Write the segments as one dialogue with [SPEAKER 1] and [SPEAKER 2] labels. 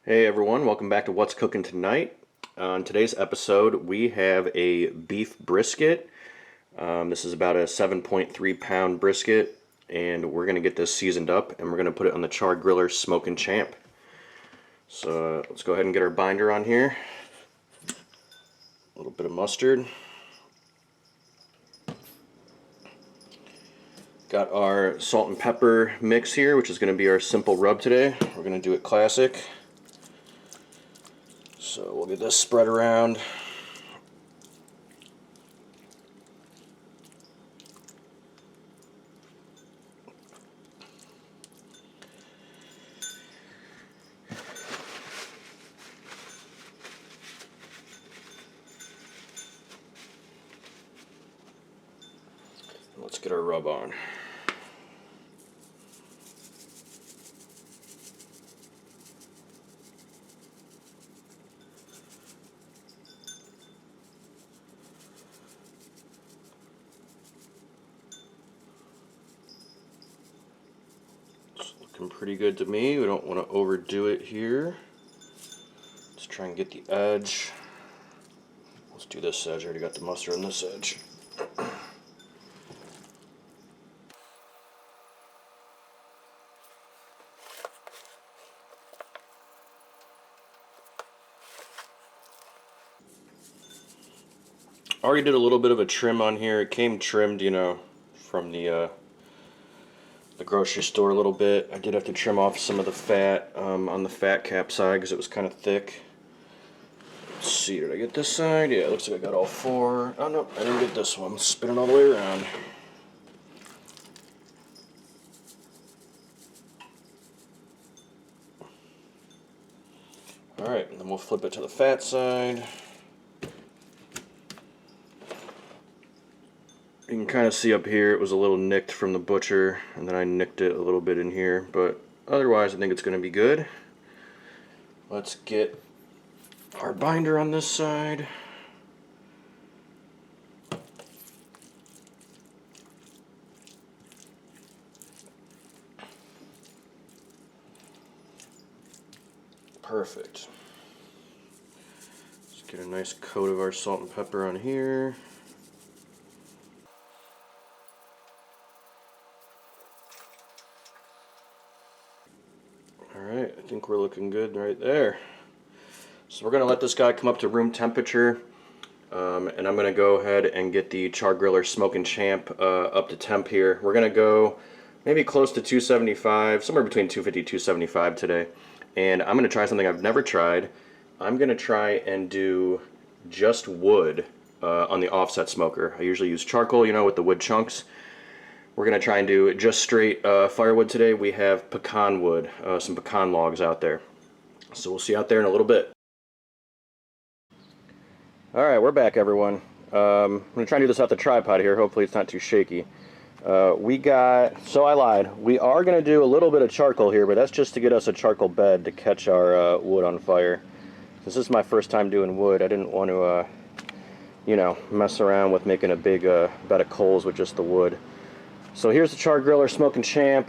[SPEAKER 1] Hey everyone, welcome back to What's Cooking Tonight. On today's episode, we have a beef brisket. This is about a 7.3 pound brisket, and we're going to get this seasoned up and we're going to put it on the Char Griller Smokin Champ. So let's go ahead and get our binder on here. A little bit of mustard. Got our salt and pepper mix here, which is going to be our simple rub today. We're going to do it classic. So we'll get this spread around. Let's get our rub on. Looking pretty good to me. We don't want to overdo it here. Let's try and get the edge. Let's do this edge. I already got the mustard on this edge. Already did a little bit of a trim on here. It came trimmed, from the grocery store a little bit. I did have to trim off some of the fat on the fat cap side because it was kind of thick. Let's see, did I get this side? Yeah, it looks like I got all four. Oh no, I didn't get this one. Spin it all the way around. Alright, and then we'll flip it to the fat side. You can kind of see up here it was a little nicked from the butcher, and then I nicked it a little bit in here, but otherwise I think it's going to be good. Let's get our binder on this side. Perfect. Let's get a nice coat of our salt and pepper on here. Alright, I think we're looking good right there. So we're going to let this guy come up to room temperature, and I'm going to go ahead and get the Char Griller Smokin Champ up to temp here. We're going to go maybe close to 275, somewhere between 250 and 275 today. And I'm going to try something I've never tried. I'm going to try and do just wood on the offset smoker. I usually use charcoal, with the wood chunks. We're going to try and do just straight firewood today. We have pecan wood, some pecan logs out there. So we'll see you out there in a little bit. Alright, we're back, everyone. I'm going to try and do this off the tripod here. Hopefully it's not too shaky. So I lied. We are going to do a little bit of charcoal here, but that's just to get us a charcoal bed to catch our wood on fire. This is my first time doing wood. I didn't want to, mess around with making a big bed of coals with just the wood. So here's the Char Griller Smokin Champ.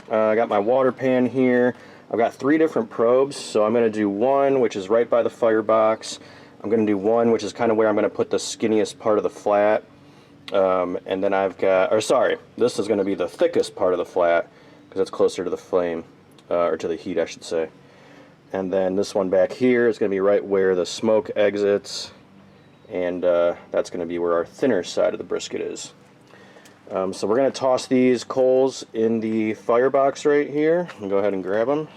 [SPEAKER 1] I got my water pan here. I've got 3 different probes, so I'm going to do one which is right by the firebox. I'm going to do one which is kind of where I'm going to put the skinniest part of the flat. And then I've got, this is going to be the thickest part of the flat because it's closer to the flame, or to the heat I should say. And then this one back here is going to be right where the smoke exits, and that's going to be where our thinner side of the brisket is. So we're going to toss these coals in the firebox right here and go ahead and grab them.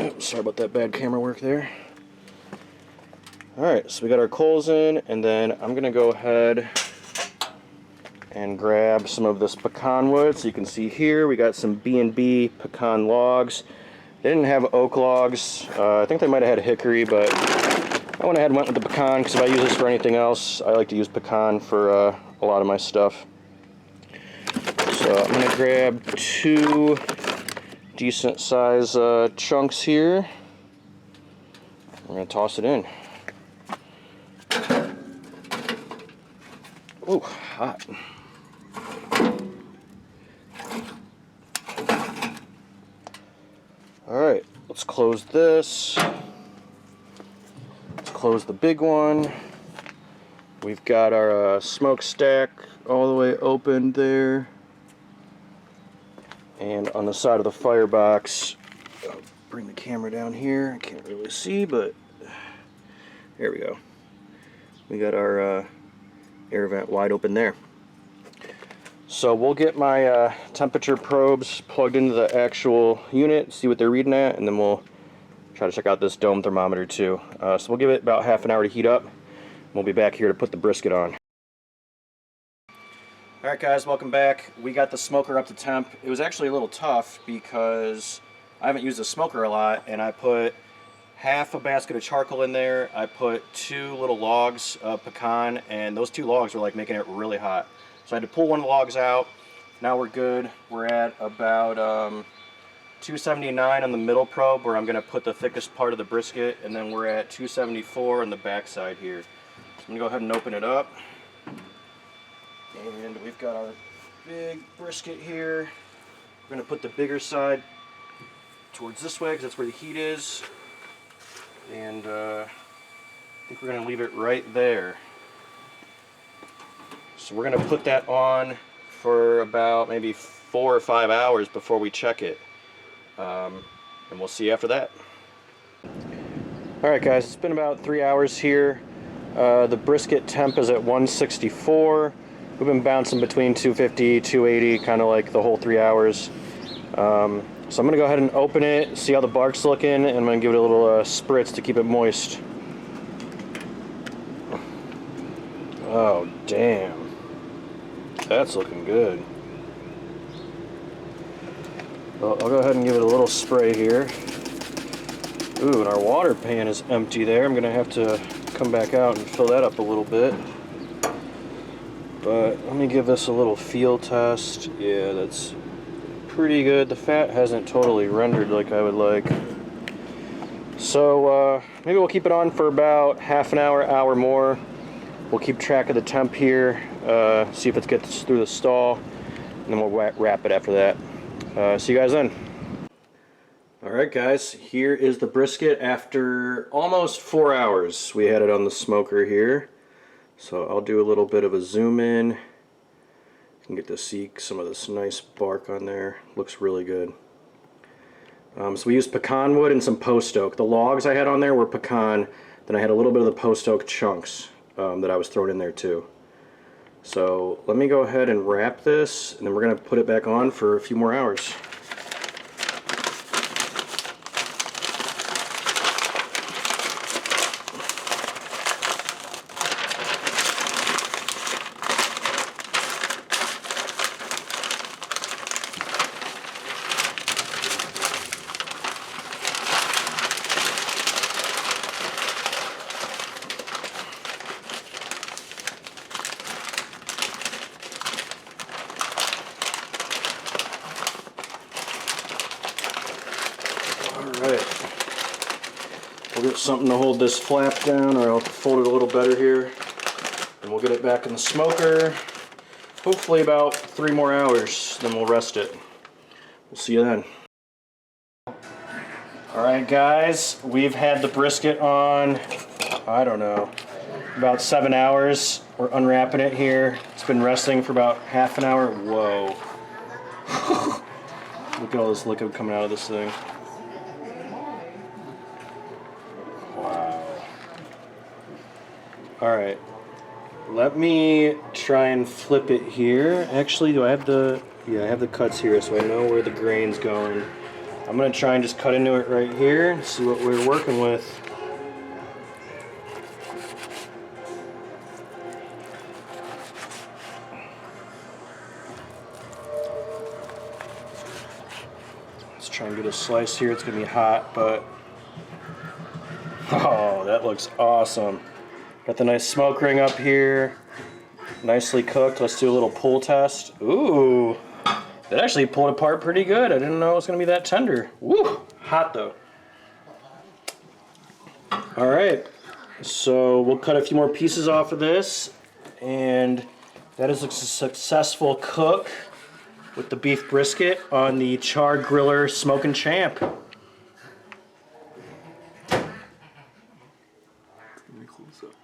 [SPEAKER 1] Oops, sorry about that bad camera work there. Alright, so we got our coals in, and then I'm going to go ahead and grab some of this pecan wood. So you can see here we got some B&B pecan logs. They didn't have oak logs. I think they might have had hickory, but I went ahead and went with the pecan because if I use this for anything else, I like to use pecan for a lot of my stuff. So I'm going to grab 2 decent size chunks here. I'm going to toss it in. Ooh, hot. Alright, let's close this. Let's close the big one. We've got our smokestack all the way open there. And on the side of the firebox, I'll bring the camera down here. I can't really see, but there we go. We got our air vent wide open there. So we'll get my temperature probes plugged into the actual unit, see what they're reading at, and then we'll try to check out this dome thermometer too. So we'll give it about half an hour to heat up. We'll be back here to put the brisket on. Alright guys, welcome back. We got the smoker up to temp. It was actually a little tough because I haven't used the smoker a lot, and I put half a basket of charcoal in there. I put 2 little logs of pecan, and those 2 logs were like making it really hot. So I had to pull one of the logs out. Now we're good. We're at about 279 on the middle probe, where I'm going to put the thickest part of the brisket, and then we're at 274 on the back side here. So I'm going to go ahead and open it up. And we've got our big brisket here. We're going to put the bigger side towards this way because that's where the heat is. And I think we're going to leave it right there. So we're going to put that on for about maybe 4 or 5 hours before we check it. And we'll see after that. Alright guys, it's been about 3 hours here. The brisket temp is at 164. We've been bouncing between 250, 280, kind of like the whole 3 hours. So I'm going to go ahead and open it, see how the bark's looking, and I'm going to give it a little spritz to keep it moist. Oh, damn. That's looking good. Well, I'll go ahead and give it a little spray here. Ooh, and our water pan is empty there. I'm going to have to come back out and fill that up a little bit. But let me give this a little feel test. Yeah, that's pretty good. The fat hasn't totally rendered like I would like. So maybe we'll keep it on for about half an hour, hour more. We'll keep track of the temp here, see if it gets through the stall, and then we'll wrap it after that. See you guys then. Alright guys, here is the brisket after almost 4 hours. We had it on the smoker here. So I'll do a little bit of a zoom in. You can get to see some of this nice bark on there. Looks really good. So we used pecan wood and some post oak. The logs I had on there were pecan. Then I had a little bit of the post oak chunks that I was throwing in there too. So let me go ahead and wrap this, and then we're going to put it back on for a few more hours. Alright, we'll get something to hold this flap down, or I'll fold it a little better here, and we'll get it back in the smoker. Hopefully about 3 more hours, then we'll rest it. We'll see you then. Alright guys, we've had the brisket on, I don't know, about 7 hours. We're unwrapping it here. It's been resting for about half an hour. Whoa. Look at all this liquid coming out of this thing. Alright, let me try and flip it here. Actually, do I have the... Yeah, I have the cuts here, so I know where the grain's going. I'm going to try and just cut into it right here and see what we're working with. Let's try and get a slice here. It's going to be hot, but... Oh, that looks awesome. Got the nice smoke ring up here, nicely cooked. Let's do a little pull test. Ooh, that actually pulled apart pretty good. I didn't know it was going to be that tender. Woo, hot though. All right, so we'll cut a few more pieces off of this, and That is a successful cook with the beef brisket on the Char Griller Smokin Champ.
[SPEAKER 2] Let me close up.